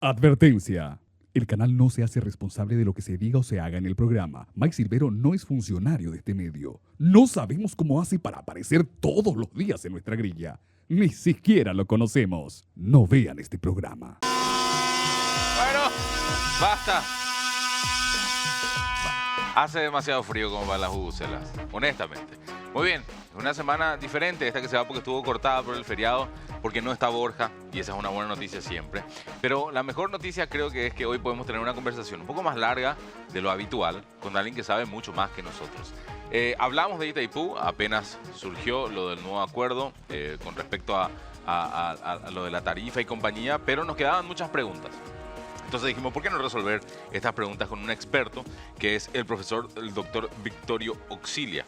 Advertencia. El canal no se hace responsable de lo que se diga o se haga en el programa. Mike Silvero no es funcionario de este medio. No sabemos cómo hace para aparecer todos los días en nuestra grilla. Ni siquiera lo conocemos. No vean este programa. Bueno, basta. Hace demasiado frío como para las bucelas, honestamente. Muy bien, una semana diferente esta que se va porque estuvo cortada por el feriado, porque no está Borja, y esa es una buena noticia siempre. Pero la mejor noticia creo que es que hoy podemos tener una conversación un poco más larga de lo habitual, con alguien que sabe mucho más que nosotros. Hablamos de Itaipú, apenas surgió lo del nuevo acuerdo con respecto a lo de la tarifa y compañía, pero nos quedaban muchas preguntas. Entonces dijimos, ¿por qué no resolver estas preguntas con un experto, que es el profesor, el doctor Victorio Auxilia?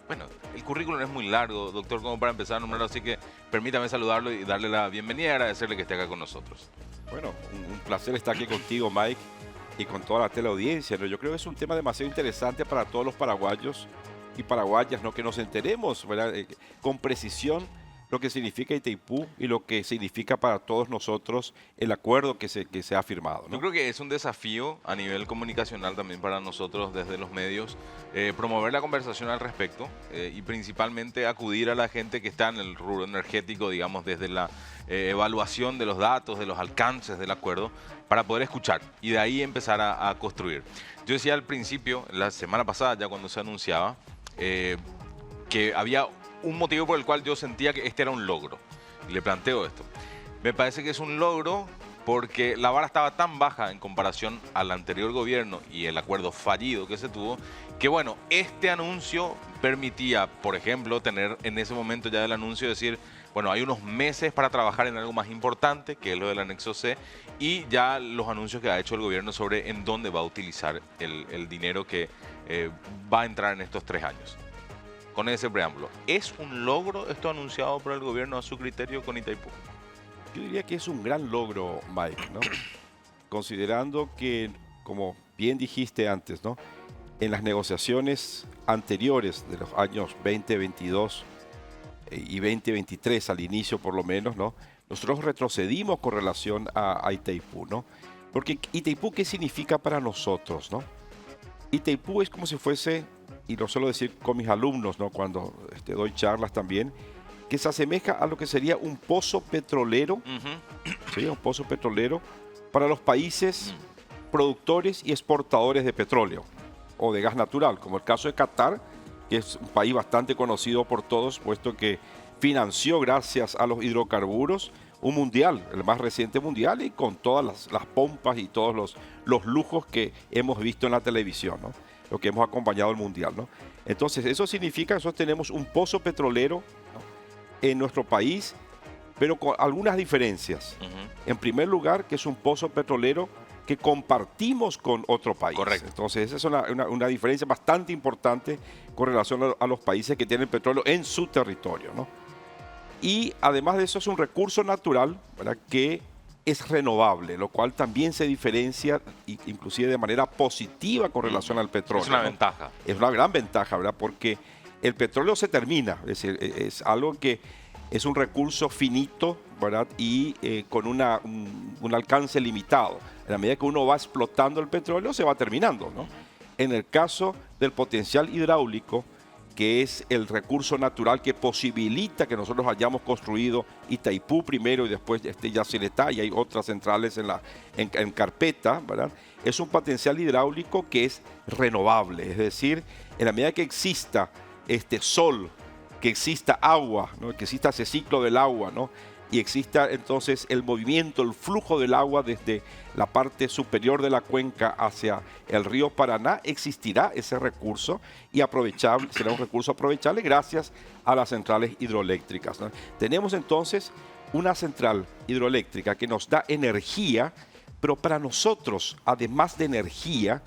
Bueno, el currículum es muy largo, doctor, como para empezar a nombrarlo, así que permítame saludarlo y darle la bienvenida y agradecerle que esté acá con nosotros. Bueno, un placer estar aquí contigo, Mike, y con toda la teleaudiencia, ¿no? Yo creo que es un tema demasiado interesante para todos los paraguayos y paraguayas, ¿no? Que nos enteremos, ¿verdad? Con precisión lo que significa Itaipú y lo que significa para todos nosotros el acuerdo que se ha firmado, ¿no? Yo creo que es un desafío a nivel comunicacional también para nosotros desde los medios, promover la conversación al respecto y principalmente acudir a la gente que está en el rubro energético, digamos, desde la evaluación de los datos, de los alcances del acuerdo, para poder escuchar y de ahí empezar a construir. Yo decía al principio, la semana pasada ya cuando se anunciaba, que había un motivo por el cual yo sentía que este era un logro. Y le planteo esto. Me parece que es un logro porque la vara estaba tan baja en comparación al anterior gobierno y el acuerdo fallido que se tuvo, que bueno, este anuncio permitía, por ejemplo, tener en ese momento ya del anuncio decir, bueno, hay unos meses para trabajar en algo más importante, que es lo del anexo C, y ya los anuncios que ha hecho el gobierno sobre en dónde va a utilizar el dinero que va a entrar en estos 3 años. Con ese preámbulo, ¿es un logro esto anunciado por el gobierno a su criterio con Itaipú? Yo diría que es un gran logro, Mike, ¿no? Considerando que, como bien dijiste antes, ¿no? En las negociaciones anteriores de los años 2022 y 2023, al inicio por lo menos, ¿no? Nosotros retrocedimos con relación a Itaipú, ¿no? Porque Itaipú, ¿qué significa para nosotros, no? Itaipú es como si fuese, y lo suelo decir con mis alumnos, ¿no? Cuando doy charlas también, que se asemeja a lo que sería un pozo petrolero, ¿sí? Un pozo petrolero para los países productores y exportadores de petróleo o de gas natural, como el caso de Qatar, que es un país bastante conocido por todos, puesto que financió, gracias a los hidrocarburos, un mundial, el más reciente mundial, y con todas las pompas y todos los lujos que hemos visto en la televisión, ¿no? Lo que hemos acompañado el mundial, ¿no? Entonces, eso significa que nosotros tenemos un pozo petrolero, ¿no? En nuestro país, pero con algunas diferencias. En primer lugar, que es un pozo petrolero que compartimos con otro país. Correcto. Entonces, esa es una diferencia bastante importante con relación a los países que tienen petróleo en su territorio, ¿no? Y además de eso es un recurso natural, ¿verdad? Que es renovable, lo cual también se diferencia inclusive de manera positiva con relación al petróleo. Es una ¿no? ventaja. Es una gran ventaja, ¿verdad? Porque el petróleo se termina, es decir, es algo que es un recurso finito, ¿verdad? Y con un alcance limitado. En la medida que uno va explotando el petróleo, se va terminando, ¿no? En el caso del potencial hidráulico, que es el recurso natural que posibilita que nosotros hayamos construido Itaipú primero y después Yacyretá, y hay otras centrales en carpeta, ¿verdad? Es un potencial hidráulico que es renovable, es decir, en la medida que exista sol, que exista agua, ¿no? Que exista ese ciclo del agua, ¿no? Y exista entonces el movimiento, el flujo del agua desde la parte superior de la cuenca hacia el río Paraná, existirá ese recurso y aprovechable, será un recurso aprovechable gracias a las centrales hidroeléctricas, ¿no? Tenemos entonces una central hidroeléctrica que nos da energía, pero para nosotros, además de energía,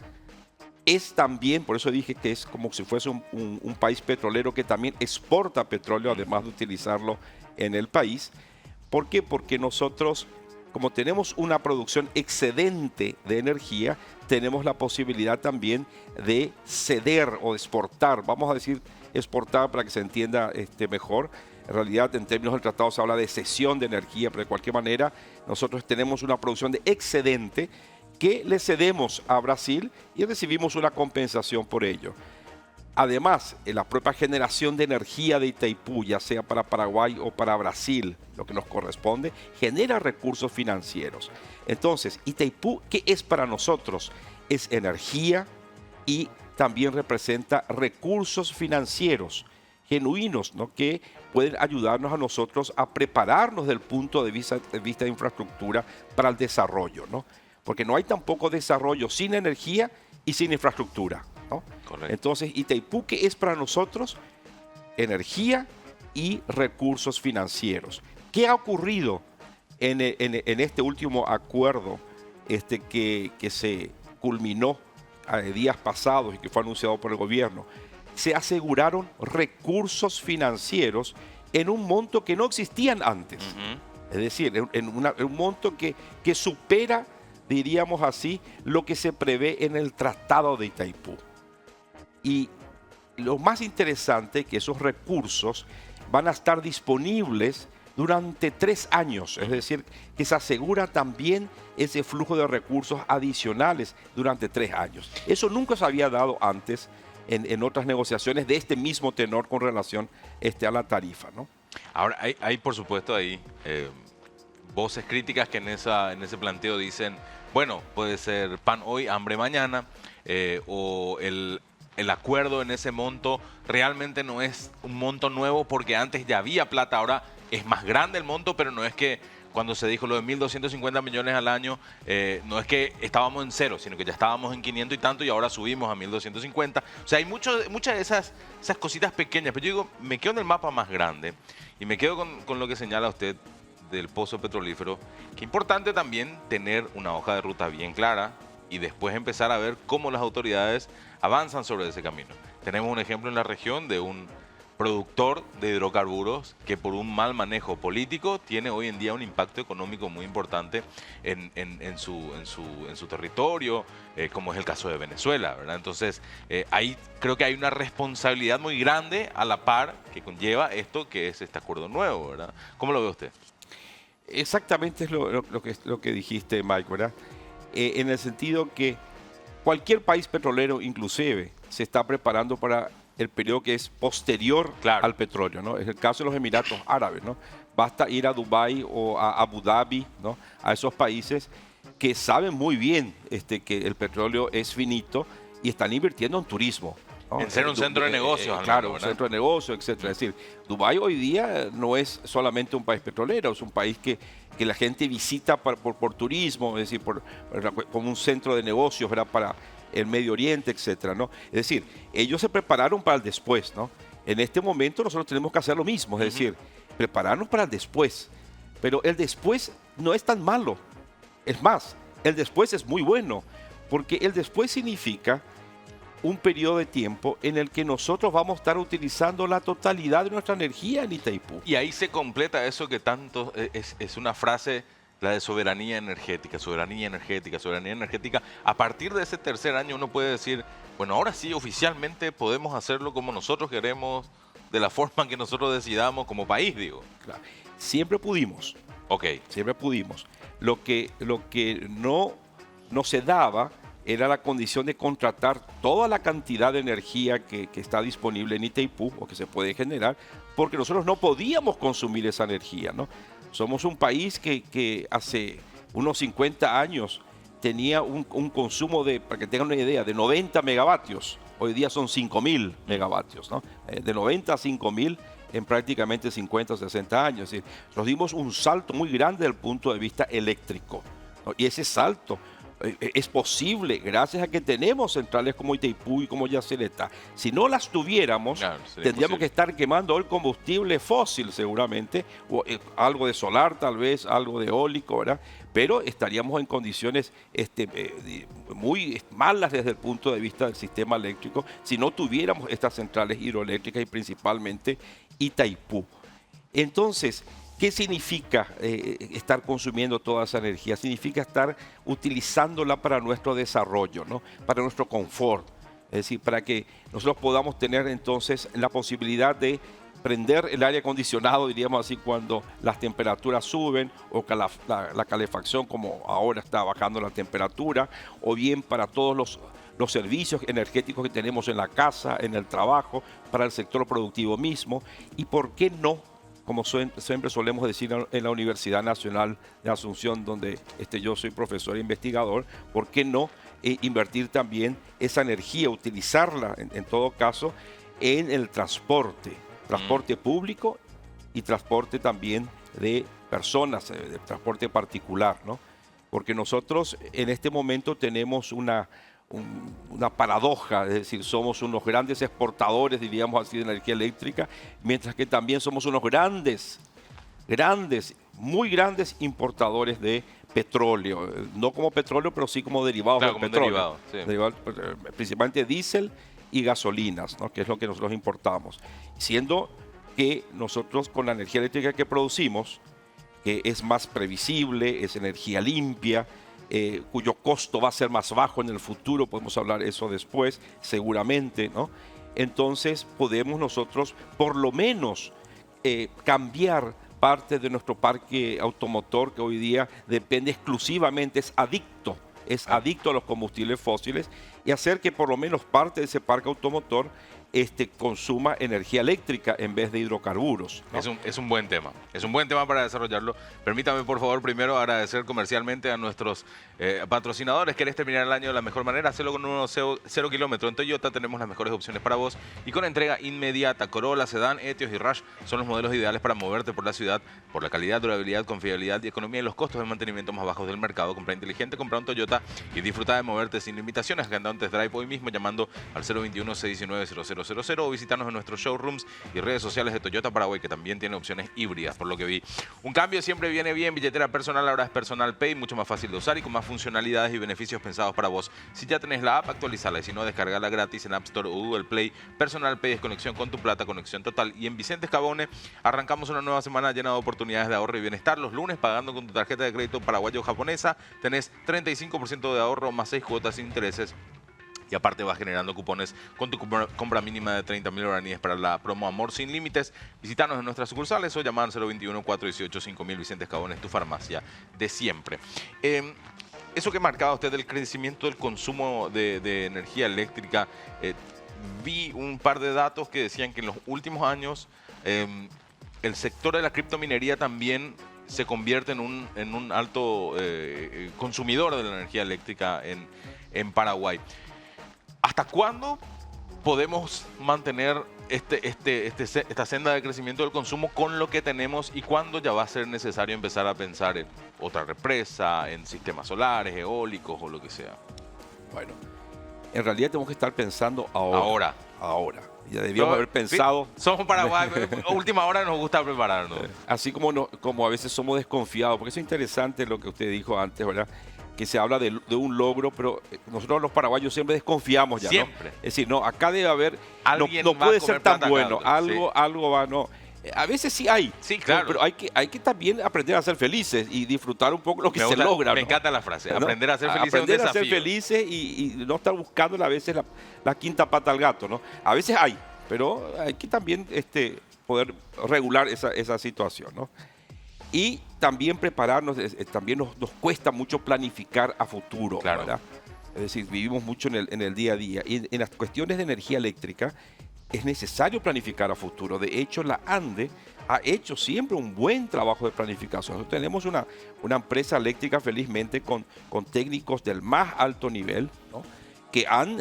es también, por eso dije que es como si fuese un país petrolero que también exporta petróleo, además de utilizarlo en el país. ¿Por qué? Porque nosotros, como tenemos una producción excedente de energía, tenemos la posibilidad también de ceder o de exportar, vamos a decir exportar para que se entienda mejor, En realidad, en términos del tratado se habla de cesión de energía, pero de cualquier manera nosotros tenemos una producción de excedente que le cedemos a Brasil y recibimos una compensación por ello. Además, la propia generación de energía de Itaipú, ya sea para Paraguay o para Brasil, lo que nos corresponde, genera recursos financieros. Entonces, Itaipú, ¿qué es para nosotros? Es energía y también representa recursos financieros genuinos, ¿no?, que pueden ayudarnos a nosotros a prepararnos desde el punto de vista de infraestructura para el desarrollo, ¿no? Porque no hay tampoco desarrollo sin energía y sin infraestructura, ¿no? Correcto. Entonces, Itaipú, ¿qué es para nosotros? Energía y recursos financieros. ¿Qué ha ocurrido en este último acuerdo que se culminó días pasados y que fue anunciado por el gobierno? Se aseguraron recursos financieros en un monto que no existían antes. Es decir, en un monto que supera, diríamos así, lo que se prevé en el Tratado de Itaipú. Y lo más interesante es que esos recursos van a estar disponibles durante 3 años, es decir, que se asegura también ese flujo de recursos adicionales durante 3 años. Eso nunca se había dado antes en otras negociaciones de este mismo tenor con relación a la tarifa, ¿no? Ahora, hay por supuesto ahí voces críticas que en ese planteo dicen, bueno, puede ser pan hoy, hambre mañana, o el acuerdo en ese monto realmente no es un monto nuevo porque antes ya había plata, ahora es más grande el monto, pero no es que cuando se dijo lo de 1.250 millones al año, no es que estábamos en cero, sino que ya estábamos en 500 y tanto y ahora subimos a 1.250. O sea, hay muchas de esas cositas pequeñas, pero yo digo, me quedo en el mapa más grande y me quedo con lo que señala usted del pozo petrolífero, que es importante también tener una hoja de ruta bien clara y después empezar a ver cómo las autoridades avanzan sobre ese camino. Tenemos un ejemplo en la región de un productor de hidrocarburos que por un mal manejo político tiene hoy en día un impacto económico muy importante en su territorio, como es el caso de Venezuela, ¿verdad? Entonces, ahí creo que hay una responsabilidad muy grande a la par que conlleva esto que es este acuerdo nuevo, ¿verdad? ¿Cómo lo ve usted? Exactamente es lo que dijiste, Mike, ¿verdad? En el sentido que cualquier país petrolero, inclusive, se está preparando para el periodo que es posterior al petróleo, ¿no? Es el caso de los Emiratos Árabes, ¿no? Basta ir a Dubái o a Abu Dhabi, ¿no?, a esos países que saben muy bien que el petróleo es finito y están invirtiendo en turismo, ¿no? En ser un centro de negocios. Claro, un centro de negocios, etcétera. Es decir, Dubái hoy día no es solamente un país petrolero, es un país que la gente visita por turismo, es decir, como un centro de negocios, ¿verdad?, para el Medio Oriente, etcétera, ¿no? Es decir, ellos se prepararon para el después, ¿no? En este momento nosotros tenemos que hacer lo mismo, es decir, prepararnos para el después. Pero el después no es tan malo. Es más, el después es muy bueno, porque el después significa un periodo de tiempo en el que nosotros vamos a estar utilizando la totalidad de nuestra energía en Itaipú. Y ahí se completa eso que tanto es una frase, la de soberanía energética, soberanía energética, soberanía energética. A partir de ese tercer año uno puede decir, bueno, ahora sí oficialmente podemos hacerlo como nosotros queremos, de la forma que nosotros decidamos como país, digo. Claro. Siempre pudimos. Ok. Siempre pudimos. Lo que no se daba era la condición de contratar toda la cantidad de energía que está disponible en Itaipú o que se puede generar, porque nosotros no podíamos consumir esa energía, ¿no? Somos un país que hace unos 50 años tenía un consumo para que tengan una idea, de 90 megavatios. Hoy día son 5.000 megavatios, ¿no? De 90 a 5.000 en prácticamente 50 o 60 años. Es decir, nos dimos un salto muy grande desde el punto de vista eléctrico, ¿no? Y ese salto es posible gracias a que tenemos centrales como Itaipú y como Yacyretá. Si no las tuviéramos, claro, tendríamos que estar quemando el combustible fósil seguramente, o algo de solar tal vez, algo de eólico, ¿verdad? Pero estaríamos en condiciones muy malas desde el punto de vista del sistema eléctrico si no tuviéramos estas centrales hidroeléctricas y principalmente Itaipú. Entonces, ¿qué significa estar consumiendo toda esa energía? Significa estar utilizándola para nuestro desarrollo, ¿no?, para nuestro confort. Es decir, para que nosotros podamos tener entonces la posibilidad de prender el aire acondicionado, diríamos así, cuando las temperaturas suben, o que la calefacción, como ahora está bajando la temperatura, o bien para todos los servicios energéticos que tenemos en la casa, en el trabajo, para el sector productivo mismo. Y por qué no, como siempre solemos decir en la Universidad Nacional de Asunción, donde yo soy profesor e investigador, por qué no invertir también esa energía, utilizarla en todo caso en el transporte público y transporte también de personas, de transporte particular, ¿no? Porque nosotros en este momento tenemos una paradoja, es decir, somos unos grandes exportadores, diríamos así, de energía eléctrica, mientras que también somos unos muy grandes importadores de petróleo, no como petróleo, pero sí como derivados del petróleo. Principalmente diésel y gasolinas, ¿no? Que es lo que nosotros importamos. Siendo que nosotros con la energía eléctrica que producimos, que es más previsible, es energía limpia, cuyo costo va a ser más bajo en el futuro, podemos hablar eso después, seguramente, ¿no? Entonces podemos nosotros por lo menos cambiar parte de nuestro parque automotor, que hoy día depende exclusivamente, es adicto a los combustibles fósiles, y hacer que por lo menos parte de ese parque automotor consuma energía eléctrica en vez de hidrocarburos, ¿no? Es un buen tema. Es un buen tema para desarrollarlo. Permítame, por favor, primero agradecer comercialmente a nuestros patrocinadores. ¿Querés terminar el año de la mejor manera? Hacelo con unos 0 kilómetros. En Toyota tenemos las mejores opciones para vos y con entrega inmediata. Corolla, Sedán, Etios y Rush son los modelos ideales para moverte por la ciudad por la calidad, durabilidad, confiabilidad y economía y los costos de mantenimiento más bajos del mercado. Compra inteligente, compra un Toyota y disfruta de moverte sin limitaciones. Agenda un test drive hoy mismo llamando al 021-619-0000 o visitarnos en nuestros showrooms y redes sociales de Toyota Paraguay, que también tiene opciones híbridas, por lo que vi. Un cambio siempre viene bien. Billetera personal ahora es Personal Pay, mucho más fácil de usar y con más funcionalidades y beneficios pensados para vos. Si ya tenés la app, actualizala, y si no, descargala gratis en App Store o Google Play. Personal Pay es conexión con tu plata, conexión total. Y en Vicente Escabone arrancamos una nueva semana llena de oportunidades de ahorro y bienestar. Los lunes, pagando con tu tarjeta de crédito paraguayo o japonesa, tenés 35% de ahorro más 6 cuotas sin intereses. Y aparte vas generando cupones con tu compra mínima de 30.000 guaraníes para la promo Amor Sin Límites. Visítanos en nuestras sucursales o llamar al 021-418-5000. Vicente Escabone es tu farmacia de siempre. Eso que marcaba usted del crecimiento del consumo de energía eléctrica, vi un par de datos que decían que en los últimos años el sector de la criptominería también se convierte en un alto consumidor de la energía eléctrica en Paraguay. ¿Hasta cuándo podemos mantener esta senda de crecimiento del consumo con lo que tenemos y cuándo ya va a ser necesario empezar a pensar en otra represa, en sistemas solares, eólicos o lo que sea? Bueno, en realidad tenemos que estar pensando ahora. Ya debíamos haber pensado. Sí, somos Paraguay, a última hora nos gusta prepararnos. Así como a veces somos desconfiados, porque eso es interesante lo que usted dijo antes, ¿verdad? Que se habla de un logro, pero nosotros los paraguayos siempre desconfiamos ya, siempre. ¿no? Es decir, no, acá debe haber, no puede ser tan bueno, algo va, no. A veces sí hay, sí, claro. Pero hay que también aprender a ser felices y disfrutar un poco lo que se logra. Me encanta la frase, ¿no? Aprender a ser felices es un desafío. Aprender a ser felices y no estar buscando a veces la quinta pata al gato, ¿no? A veces hay, pero hay que también poder regular esa situación, ¿no? Y también prepararnos, también nos cuesta mucho planificar a futuro, claro, ¿verdad? Es decir, vivimos mucho en el día a día. Y en las cuestiones de energía eléctrica es necesario planificar a futuro. De hecho, la ANDE ha hecho siempre un buen trabajo de planificación. Nosotros tenemos una empresa eléctrica, felizmente, con técnicos del más alto nivel, ¿no? Que han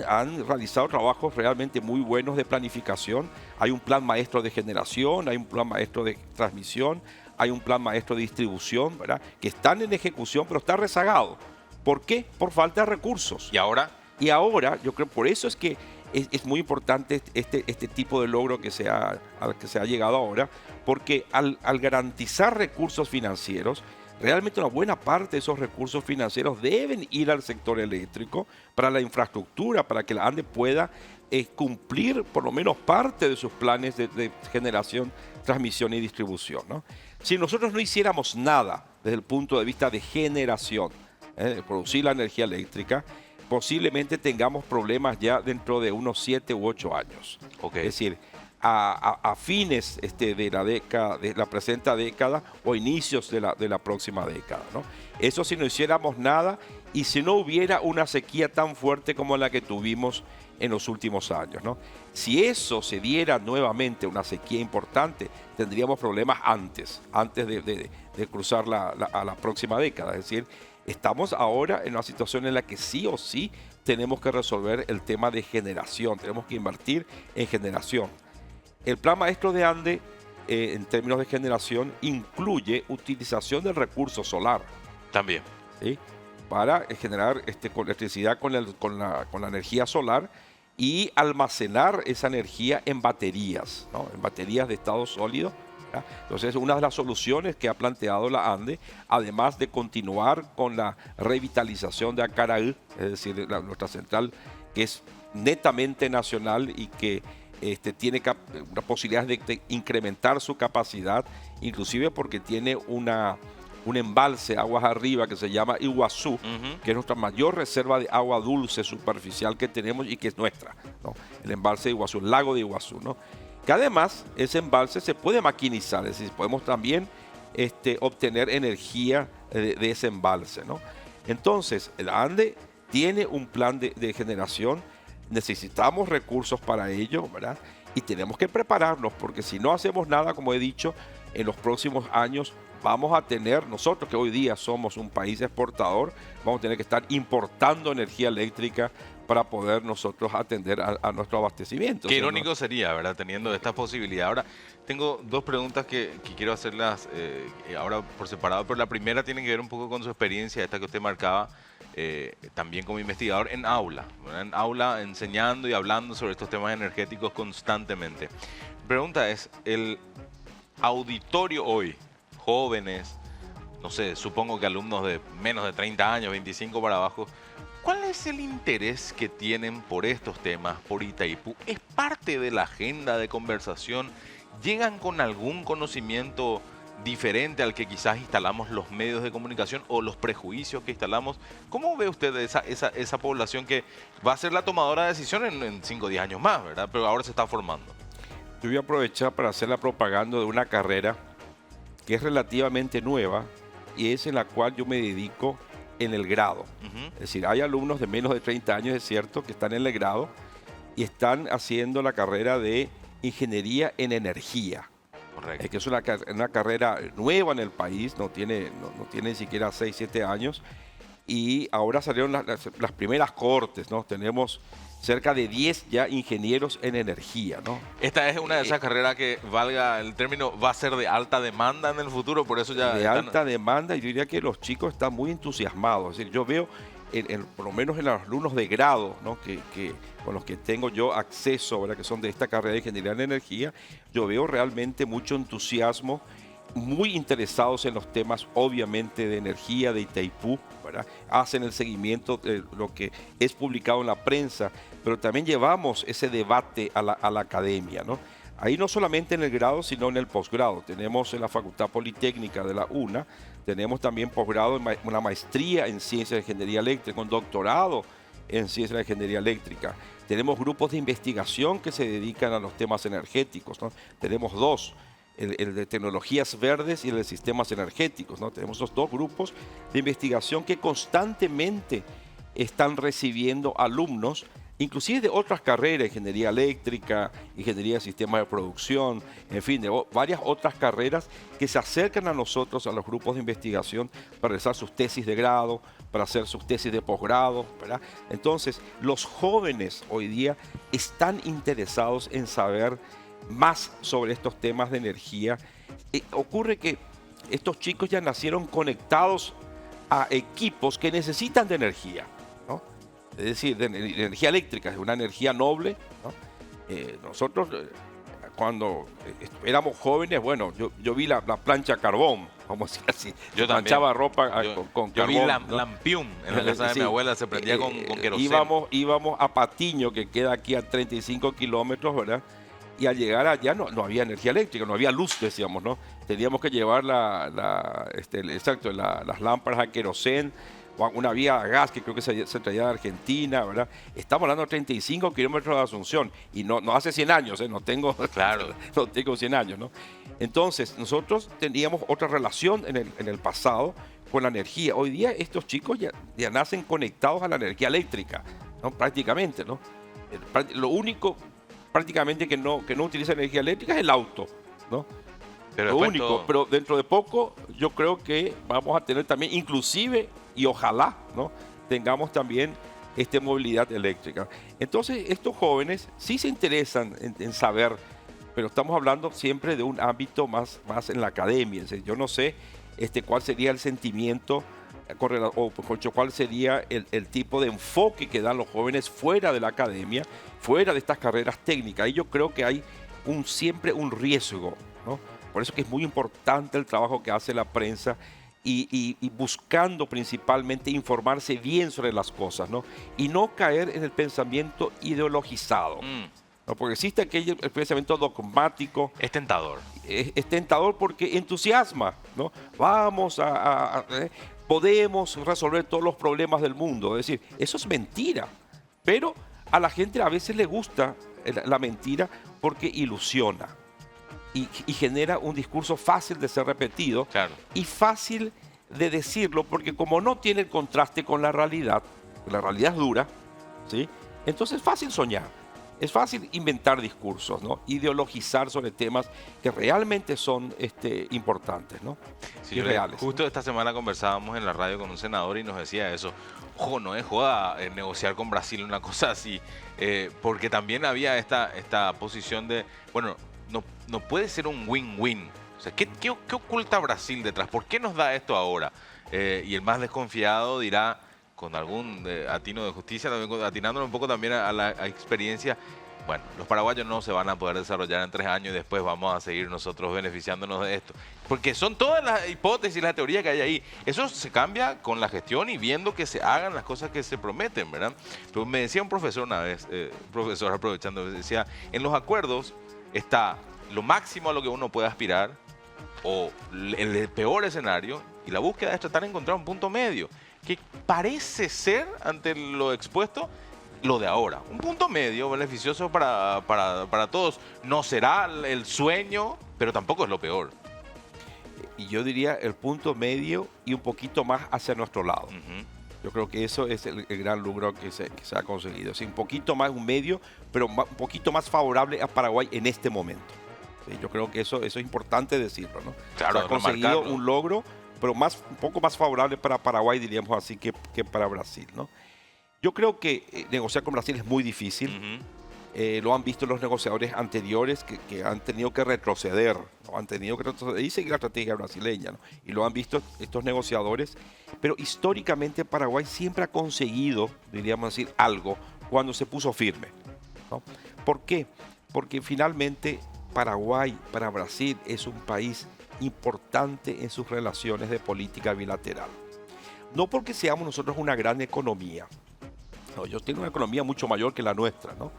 realizado trabajos realmente muy buenos de planificación. Hay un plan maestro de generación, hay un plan maestro de transmisión, hay un plan maestro de distribución, ¿verdad? Que están en ejecución, pero está rezagado. ¿Por qué? Por falta de recursos. ¿Y ahora? Y ahora, yo creo, por eso es que es muy importante este tipo de logro al que se ha llegado ahora, porque al garantizar recursos financieros, realmente una buena parte de esos recursos financieros deben ir al sector eléctrico para la infraestructura, para que la ANDE pueda cumplir por lo menos parte de sus planes de generación, transmisión y distribución, ¿no? Si nosotros no hiciéramos nada desde el punto de vista de generación, de producir la energía eléctrica, posiblemente tengamos problemas ya dentro de unos 7 u 8 años. Okay. Es decir, a fines de la década, de la presente década o inicios de la próxima década, ¿no? Eso si no hiciéramos nada y si no hubiera una sequía tan fuerte como la que tuvimos en los últimos años, ¿no? Si eso se diera nuevamente, una sequía importante, tendríamos problemas antes de cruzar a la próxima década. Es decir, estamos ahora en una situación en la que sí o sí tenemos que resolver el tema de generación, tenemos que invertir en generación. El Plan Maestro de Ande, en términos de generación, incluye utilización del recurso solar. También. ¿Sí? Para generar electricidad con la energía solar y almacenar esa energía en baterías, ¿no? En baterías de estado sólido. ¿Ya? Entonces, una de las soluciones que ha planteado la ANDE, además de continuar con la revitalización de Acaraí, es decir, nuestra central que es netamente nacional y que tiene una posibilidad de incrementar su capacidad, inclusive porque tiene un embalse aguas arriba que se llama Iguazú, que es nuestra mayor reserva de agua dulce superficial que tenemos y que es nuestra, ¿no? El embalse de Iguazú, el lago de Iguazú, ¿no? Que además ese embalse se puede maquinizar, es decir, podemos también obtener energía de ese embalse, ¿no? Entonces, el ANDE tiene un plan de generación, necesitamos recursos para ello, ¿verdad? Y tenemos que prepararnos, porque si no hacemos nada, como he dicho, en los próximos años vamos a tener, nosotros que hoy día somos un país exportador, vamos a tener que estar importando energía eléctrica para poder nosotros atender a nuestro abastecimiento. Qué irónico sería, ¿verdad? Teniendo esta posibilidad. Ahora, tengo dos preguntas que quiero hacerlas ahora por separado, pero la primera tiene que ver un poco con su experiencia, esta que usted marcaba también como investigador en aula, ¿verdad? En aula enseñando y hablando sobre estos temas energéticos constantemente. Mi pregunta es, el auditorio hoy, jóvenes, no sé, supongo que alumnos de menos de 30 años, 25 para abajo, ¿cuál es el interés que tienen por estos temas, por Itaipú? ¿Es parte de la agenda de conversación? ¿Llegan con algún conocimiento diferente al que quizás instalamos los medios de comunicación o los prejuicios que instalamos? ¿Cómo ve usted esa población que va a ser la tomadora de decisión en 5 o 10 años más, ¿verdad? Pero ahora se está formando. Yo voy a aprovechar para hacer la propaganda de una carrera que es relativamente nueva y es en la cual yo me dedico en el grado. Es decir, hay alumnos de menos de 30 años, es cierto, que están en el grado y están haciendo la carrera de Ingeniería en Energía. Correcto. Que es una carrera nueva en el país, no tiene ni siquiera 6, 7 años. Y ahora salieron las primeras cohortes, ¿no? Tenemos cerca de 10 ya ingenieros en energía, ¿no? Esta es una de esas carreras que, valga el término, va a ser de alta demanda en el futuro, por eso ya... De alta demanda, y yo diría que los chicos están muy entusiasmados. Es decir, yo veo, por lo menos en los alumnos de grado, ¿no? Con los que tengo yo acceso, ¿verdad? Que son de esta carrera de Ingeniería en Energía, yo veo realmente mucho entusiasmo, muy interesados en los temas, obviamente, de energía, de Itaipú, ¿verdad? Hacen el seguimiento de lo que es publicado en la prensa, pero también llevamos ese debate a la academia, ¿no? Ahí no solamente en el grado, sino en el posgrado. Tenemos en la Facultad Politécnica de la UNA, tenemos también posgrado, una maestría en Ciencias de Ingeniería Eléctrica, un doctorado en Ciencias de Ingeniería Eléctrica. Tenemos grupos de investigación que se dedican a los temas energéticos, ¿no? Tenemos dos. El de tecnologías verdes y el de sistemas energéticos, ¿no? Tenemos esos dos grupos de investigación que constantemente están recibiendo alumnos, inclusive de otras carreras, ingeniería eléctrica, ingeniería de sistemas de producción, en fin, de varias otras carreras que se acercan a nosotros, a los grupos de investigación, para realizar sus tesis de grado, para hacer sus tesis de posgrado, ¿verdad? Entonces, los jóvenes hoy día están interesados en saber más sobre estos temas de energía. Ocurre que estos chicos ya nacieron conectados a equipos que necesitan de energía, ¿no? Es decir, de energía eléctrica, es una energía noble, ¿no? Nosotros, cuando éramos jóvenes, bueno, yo vi la plancha a carbón, vamos a decir así. Yo planchaba ropa con yo carbón. Vi ¿no? lampión en la casa de mi abuela, se prendía con queroseno. Íbamos a Patiño, que queda aquí a 35 kilómetros, ¿verdad? Y al llegar allá no había energía eléctrica, no había luz, decíamos, ¿no? Teníamos que llevar las lámparas a querosén o una vía a gas que creo que se traía de Argentina, ¿verdad? Estamos hablando de 35 kilómetros de Asunción y no hace 100 años, no tengo, Claro. no tengo 100 años, ¿no? Entonces, nosotros teníamos otra relación en el pasado con la energía. Hoy día estos chicos ya nacen conectados a la energía eléctrica, ¿no? Prácticamente, ¿no? Lo único prácticamente que no utiliza energía eléctrica es el auto, ¿no? Pero Lo después único, todo- pero dentro de poco yo creo que vamos a tener también, inclusive, y ojalá, ¿no? Tengamos también movilidad eléctrica. Entonces, estos jóvenes sí se interesan en saber, pero estamos hablando siempre de un ámbito más en la academia. Es decir, yo no sé cuál sería el sentimiento o cuál sería el tipo de enfoque que dan los jóvenes fuera de la academia, fuera de estas carreras técnicas. Y yo creo que hay siempre un riesgo, ¿no? Por eso que es muy importante el trabajo que hace la prensa y buscando principalmente informarse bien sobre las cosas, ¿no? Y no caer en el pensamiento ideologizado, ¿no? Porque existe el pensamiento dogmático. Es tentador. Es tentador porque entusiasma, ¿no? Vamos podemos resolver todos los problemas del mundo. Es decir, eso es mentira. Pero a la gente a veces le gusta la mentira porque ilusiona y genera un discurso fácil de ser repetido, Claro. y fácil de decirlo porque como no tiene el contraste con la realidad es dura, ¿sí? Entonces es fácil soñar. Es fácil inventar discursos, ¿no? Ideologizar sobre temas que realmente son importantes, ¿no? Sí, Y reales. Justo esta semana conversábamos en la radio con un senador y nos decía eso. Ojo, no es joda negociar con Brasil una cosa así, porque también había esta posición de, bueno, no puede ser un win-win. O sea, ¿qué oculta Brasil detrás? ¿Por qué nos da esto ahora? Y el más desconfiado dirá, con algún atino de justicia, también atinándole un poco también a la experiencia, bueno, los paraguayos no se van a poder desarrollar en 3 años y después vamos a seguir nosotros beneficiándonos de esto. Porque son todas las hipótesis, la teoría que hay ahí. Eso se cambia con la gestión y viendo que se hagan las cosas que se prometen, ¿verdad? Pero me decía un profesor una vez, profesor aprovechando, decía, en los acuerdos está lo máximo a lo que uno puede aspirar o el peor escenario, y la búsqueda es tratar de encontrar un punto medio, que parece ser, ante lo expuesto, lo de ahora. Un punto medio beneficioso para todos. No será el sueño, pero tampoco es lo peor. Y yo diría el punto medio y un poquito más hacia nuestro lado. Yo creo que eso es el gran logro que se ha conseguido. O sea, un poquito más, un medio, pero un poquito más favorable a Paraguay en este momento. Sí, yo creo que eso es importante decirlo, ¿no? Claro, se ha conseguido remarcarlo. un logro, pero un poco más favorable para Paraguay, diríamos así, que para Brasil, ¿no? Yo creo que negociar con Brasil es muy difícil. Lo han visto los negociadores anteriores que han tenido que retroceder, ¿no? Han tenido que retroceder y seguir la estrategia brasileña, ¿no? Y lo han visto estos negociadores. Pero históricamente Paraguay siempre ha conseguido, diríamos decir, algo cuando se puso firme, ¿no? ¿Por qué? Porque finalmente Paraguay para Brasil es un país importante en sus relaciones de política bilateral. No porque seamos nosotros una gran economía, no, ellos tienen una economía mucho mayor que la nuestra, ¿no?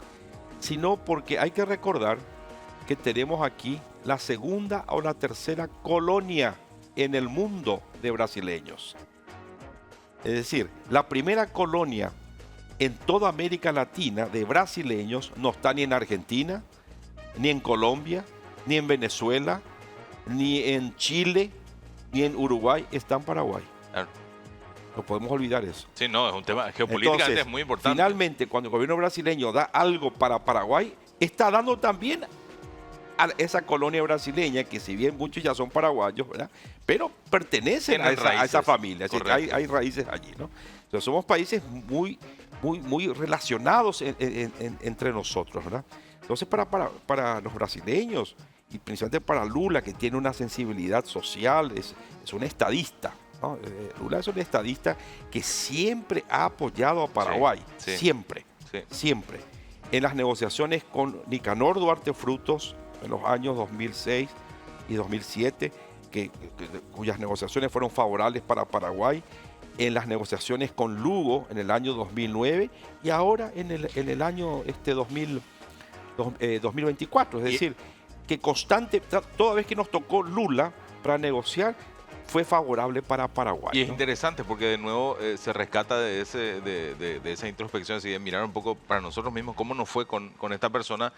Sino porque hay que recordar que tenemos aquí la segunda o la tercera colonia en el mundo de brasileños. Es decir, la primera colonia en toda América Latina de brasileños no está ni en Argentina, ni en Colombia, ni en Venezuela, ni en Chile, ni en Uruguay, está en Paraguay. Claro. No podemos olvidar eso. Sí, no, es un tema geopolíticamente Entonces, es muy importante. finalmente, cuando el gobierno brasileño da algo para Paraguay, está dando también a esa colonia brasileña, que si bien muchos ya son paraguayos, ¿verdad? Pero pertenecen a Tienen esa raíces, familia. Es decir, correcto. hay raíces allí, ¿no? Entonces, somos países muy relacionados entre nosotros, ¿verdad? Entonces, para los brasileños, y principalmente para Lula, que tiene una sensibilidad social, es un estadista, ¿no? Lula es un estadista que siempre ha apoyado a Paraguay, sí. siempre, Sí. siempre. En las negociaciones con Nicanor Duarte Frutos, en los años 2006 y 2007, cuyas negociaciones fueron favorables para Paraguay, en las negociaciones con Lugo en el año 2009 y ahora en el año 2024. Es decir, que toda vez que nos tocó Lula para negociar, fue favorable para Paraguay. Y es ¿no? interesante porque de nuevo se rescata de esa introspección, así de mirar un poco para nosotros mismos cómo nos fue con esta persona,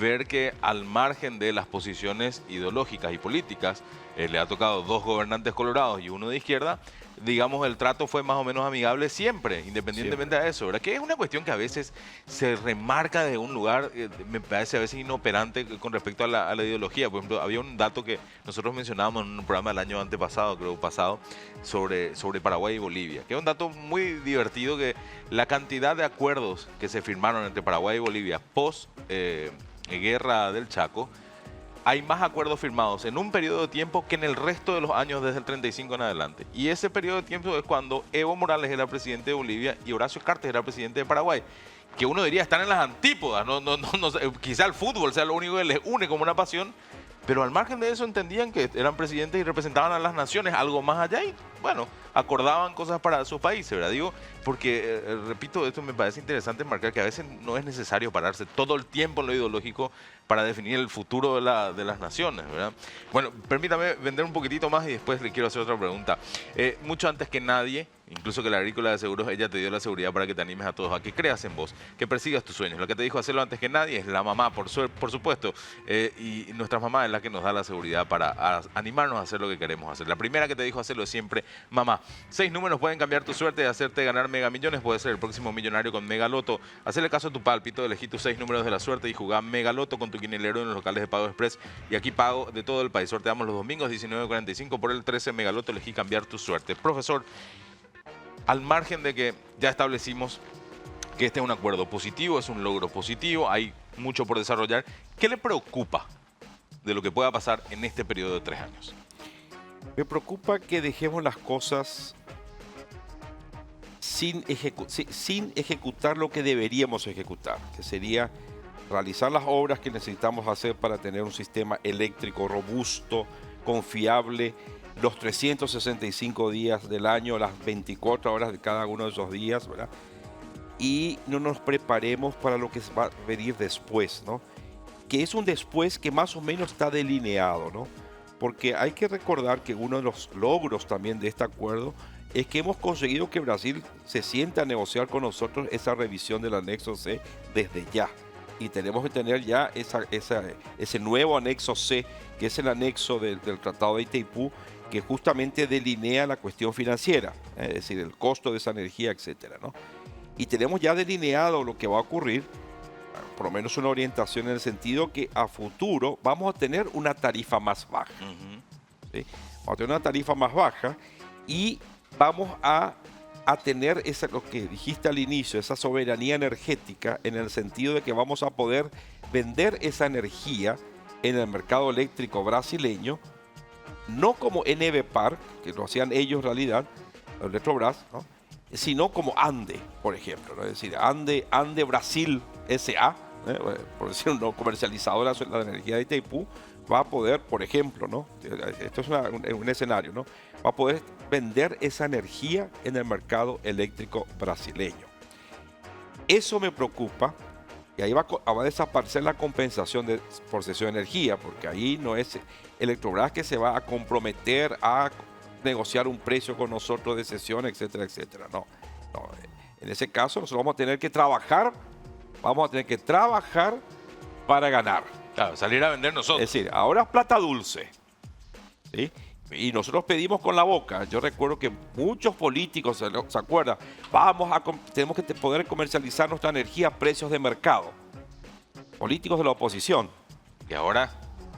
ver que al margen de las posiciones ideológicas y políticas, le ha tocado 2 gobernantes colorados y 1 de izquierda, digamos, el trato fue más o menos amigable siempre, independientemente de eso, ¿verdad? Que es una cuestión que a veces se remarca de un lugar, me parece a veces inoperante con respecto a la ideología. Por ejemplo, había un dato que nosotros mencionábamos en un programa del año antepasado, creo pasado, sobre Paraguay y Bolivia, que es un dato muy divertido, que la cantidad de acuerdos que se firmaron entre Paraguay y Bolivia post guerra del Chaco, hay más acuerdos firmados en un periodo de tiempo que en el resto de los años desde el 35 en adelante. Y ese periodo de tiempo es cuando Evo Morales era presidente de Bolivia y Horacio Cartes era presidente de Paraguay. Que uno diría están en las antípodas, quizá el fútbol sea lo único que les une como una pasión, pero al margen de eso entendían que eran presidentes y representaban a las naciones, algo más allá, y bueno, acordaban cosas para sus países, ¿verdad? Digo, porque, repito, esto me parece interesante marcar que a veces no es necesario pararse todo el tiempo en lo ideológico para definir el futuro de las naciones, ¿verdad? Bueno, permítame vender un poquitito más y después le quiero hacer otra pregunta. Mucho antes que nadie, incluso que la Agrícola de Seguros, ella te dio la seguridad para que te animes a todos, a que creas en vos, que persigas tus sueños. Lo que te dijo hacerlo antes que nadie es la mamá, por supuesto, y nuestra mamá es la que nos da la seguridad para animarnos a hacer lo que queremos hacer. La primera que te dijo hacerlo es siempre mamá. 6 números pueden cambiar tu suerte y hacerte ganar Mega Millones. Puedes ser el próximo millonario con Mega Loto. Hacele caso a tu pálpito, elegí tus 6 números de la suerte y jugá Mega Loto con tu quinilero en los locales de Pago Express y aquí pago de todo el país. Sorteamos los domingos 19:45 por el 13 Mega Loto. Elegí cambiar tu suerte. Profesor, al margen de que ya establecimos que este es un acuerdo positivo, es un logro positivo, hay mucho por desarrollar, ¿qué le preocupa de lo que pueda pasar en este periodo de 3 años? Me preocupa que dejemos las cosas sin ejecutar lo que deberíamos ejecutar, que sería realizar las obras que necesitamos hacer para tener un sistema eléctrico robusto, confiable, los 365 días del año, las 24 horas de cada uno de esos días, ¿verdad? Y no nos preparemos para lo que va a venir después, ¿no? Que es un después que más o menos está delineado, ¿no? Porque hay que recordar que uno de los logros también de este acuerdo es que hemos conseguido que Brasil se sienta a negociar con nosotros esa revisión del anexo C desde ya. Y tenemos que tener ya ese nuevo anexo C, que es el anexo del Tratado de Itaipú, que justamente delinea la cuestión financiera, es decir, el costo de esa energía, etcétera, ¿no? Y tenemos ya delineado lo que va a ocurrir, por lo menos una orientación en el sentido que a futuro vamos a tener una tarifa más baja. ¿Sí? Vamos a tener una tarifa más baja y vamos a tener lo que dijiste al inicio, esa soberanía energética, en el sentido de que vamos a poder vender esa energía en el mercado eléctrico brasileño, no como NBPAR, que lo hacían ellos en realidad, Electrobras, ¿no? Sino como ANDE, por ejemplo, ¿no? Es decir, ANDE Brasil S.A., por decir una comercializadora de la energía de Itaipú, va a poder, por ejemplo, ¿no? Esto es un escenario, ¿no? Va a poder vender esa energía en el mercado eléctrico brasileño. Eso me preocupa, y ahí va a desaparecer la compensación por cesión de energía, porque ahí no es Electrobras que se va a comprometer a negociar un precio con nosotros de cesión, etcétera, etcétera. No. En ese caso nosotros vamos a tener que trabajar para ganar. Claro, salir a vender nosotros. Es decir, ahora es plata dulce, ¿sí? Y nosotros pedimos con la boca. Yo recuerdo que muchos políticos, ¿se acuerdan? Tenemos que poder comercializar nuestra energía a precios de mercado. Políticos de la oposición. ¿Y ahora?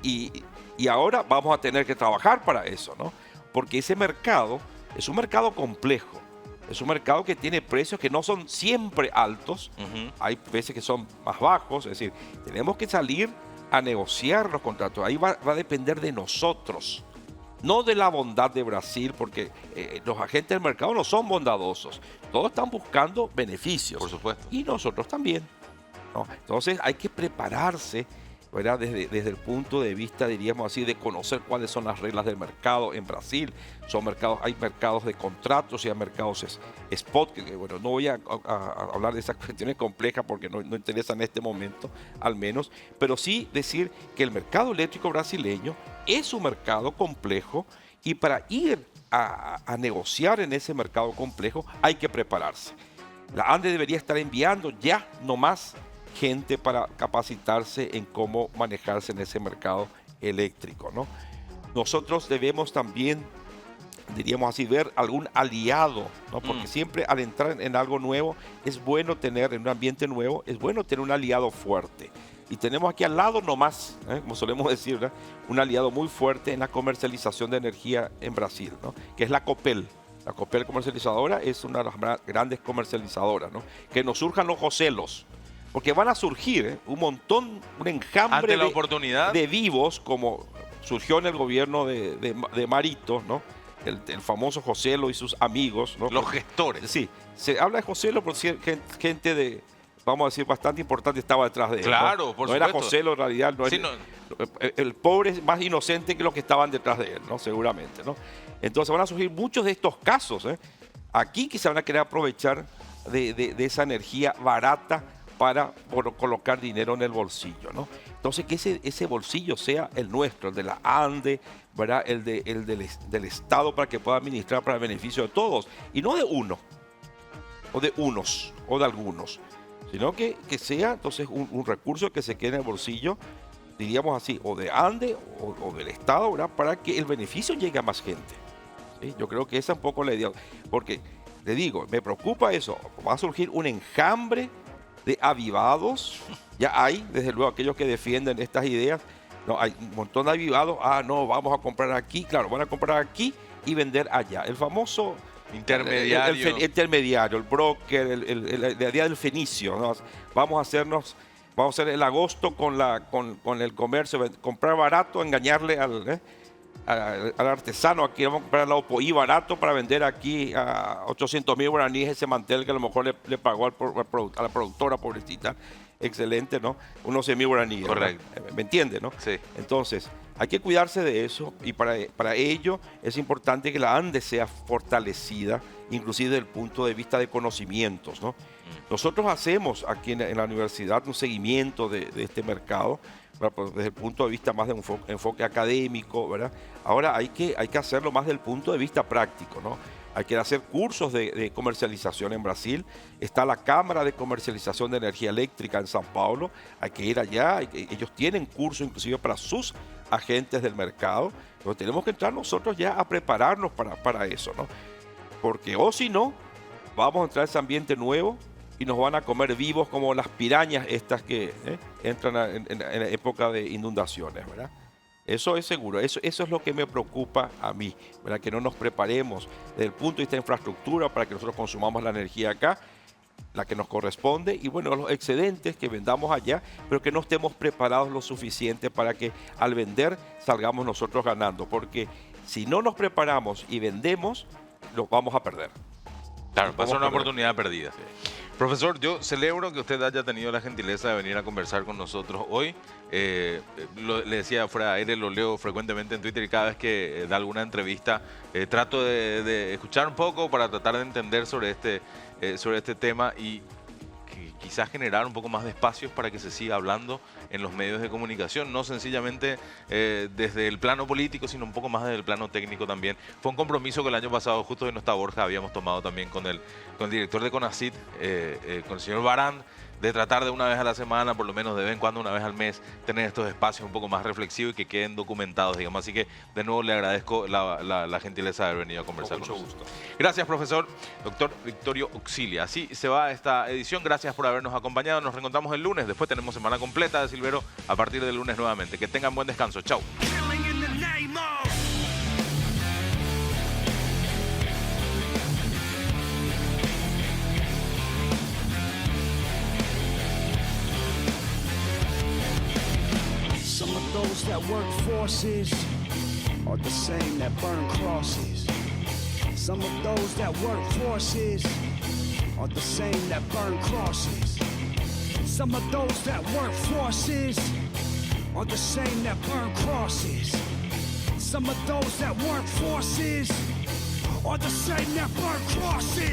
Y ahora vamos a tener que trabajar para eso, ¿no? Porque ese mercado es un mercado complejo. Es un mercado que tiene precios que no son siempre altos. Hay veces que son más bajos. Es decir, tenemos que salir a negociar los contratos. Ahí va a depender de nosotros. No de la bondad de Brasil, porque los agentes del mercado no son bondadosos. Todos están buscando beneficios. Por supuesto. Y nosotros también, ¿no? Entonces hay que prepararse, ¿verdad? Desde el punto de vista, diríamos así, de conocer cuáles son las reglas del mercado en Brasil. Hay mercados de contratos y hay mercados spot, que bueno, no voy a hablar de esas cuestiones complejas porque no interesa en este momento, al menos, pero sí decir que el mercado eléctrico brasileño es un mercado complejo y para ir a negociar en ese mercado complejo, hay que prepararse. La ANDE debería estar enviando ya nomás gente para capacitarse en cómo manejarse en ese mercado eléctrico, ¿no? Nosotros debemos también, diríamos así, ver algún aliado, ¿no? Porque siempre al entrar en algo nuevo es bueno tener, en un ambiente nuevo, es bueno tener un aliado fuerte. Y tenemos aquí al lado nomás, como solemos decir, ¿verdad? Un aliado muy fuerte en la comercialización de energía en Brasil, ¿no? Que es la Copel. La Copel comercializadora es una de las grandes comercializadoras, ¿no? Que nos surjan los joselos, porque van a surgir un montón, un enjambre Ante la oportunidad de vivos, como surgió en el gobierno de Marito, ¿no? El famoso Joselo y sus amigos, ¿no? los gestores. Sí, se habla de Joselo porque gente de, vamos a decir, bastante importante estaba detrás de él. Claro, ¿no? por no supuesto. era Joselo en realidad, no Sí, es, no. el pobre es más inocente que los que estaban detrás de él, ¿no? Seguramente, ¿no? Entonces van a surgir muchos de estos casos, aquí que se van a querer aprovechar de esa energía barata para colocar dinero en el bolsillo, ¿no? Entonces que ese bolsillo sea el nuestro, el de la ANDE, ¿verdad? El del Estado, para que pueda administrar para el beneficio de todos, y no de uno, o de unos, o de algunos, sino que sea entonces un recurso que se quede en el bolsillo, diríamos así, o de ANDE o del Estado, ¿verdad? Para que el beneficio llegue a más gente, ¿sí? Yo creo que esa es un poco la idea, porque le digo, me preocupa eso, va a surgir un enjambre de avivados, ya hay, desde luego, aquellos que defienden estas ideas, no, hay un montón de avivados, no, vamos a comprar aquí, claro, van a comprar aquí y vender allá. El famoso Intermediario. el intermediario, el broker, la idea del fenicio, ¿no? Vamos a hacer el agosto con el comercio, comprar barato, engañarle al artesano, aquí vamos a comprar la opoí barato para vender aquí a 800.000 guaraníes ese mantel que a lo mejor le pagó a la productora, pobrecita. Excelente, ¿no? Unos 100.000 guaraníes. Correcto. ¿No? ¿Me entiende, no? Sí. Entonces, hay que cuidarse de eso y para ello es importante que la ANDE sea fortalecida, inclusive desde el punto de vista de conocimientos, ¿no? Nosotros hacemos aquí en la universidad un seguimiento de este mercado, desde el punto de vista más de un enfoque académico, ¿verdad? Ahora hay que hacerlo más desde el punto de vista práctico, ¿no? Hay que hacer cursos de comercialización en Brasil. Está la Cámara de Comercialización de Energía Eléctrica en São Paulo. Hay que ir allá. Ellos tienen cursos inclusive para sus agentes del mercado. Pero tenemos que entrar nosotros ya a prepararnos para eso, ¿no? Porque o si no, vamos a entrar a ese ambiente nuevo y nos van a comer vivos como las pirañas estas que entran en la época de inundaciones, ¿verdad? Eso es seguro, eso es lo que me preocupa a mí, ¿verdad? Que no nos preparemos desde el punto de vista de infraestructura para que nosotros consumamos la energía acá, la que nos corresponde, y bueno, los excedentes que vendamos allá, pero que no estemos preparados lo suficiente para que al vender salgamos nosotros ganando, porque si no nos preparamos y vendemos, los vamos a perder. Claro, va a ser una Vamos a perder. oportunidad perdida. Profesor, yo celebro que usted haya tenido la gentileza de venir a conversar con nosotros hoy. Le decía fuera de aire, lo leo frecuentemente en Twitter y cada vez que da alguna entrevista trato de escuchar un poco para tratar de entender sobre este tema y quizás generar un poco más de espacios para que se siga hablando en los medios de comunicación, no sencillamente desde el plano político, sino un poco más desde el plano técnico también. Fue un compromiso que el año pasado, justo de no está Borja, habíamos tomado también con el director de CONACYT, con el señor Barán, de tratar de una vez a la semana, por lo menos de vez en cuando, una vez al mes, tener estos espacios un poco más reflexivos y que queden documentados, digamos. Así que, de nuevo, le agradezco la gentileza de haber venido a conversar con nosotros. Mucho gusto. Gracias, profesor. Doctor Victorio Auxilia. Así se va esta edición. Gracias por habernos acompañado. Nos reencontramos el lunes. Después tenemos semana completa de Silvero a partir del lunes nuevamente. Que tengan buen descanso. Chau. Some of those that work forces are the same that burn crosses. Some of those that work forces are the same that burn crosses. Some of those that work forces are the same that burn crosses. Some of those that work forces are the same that burn crosses.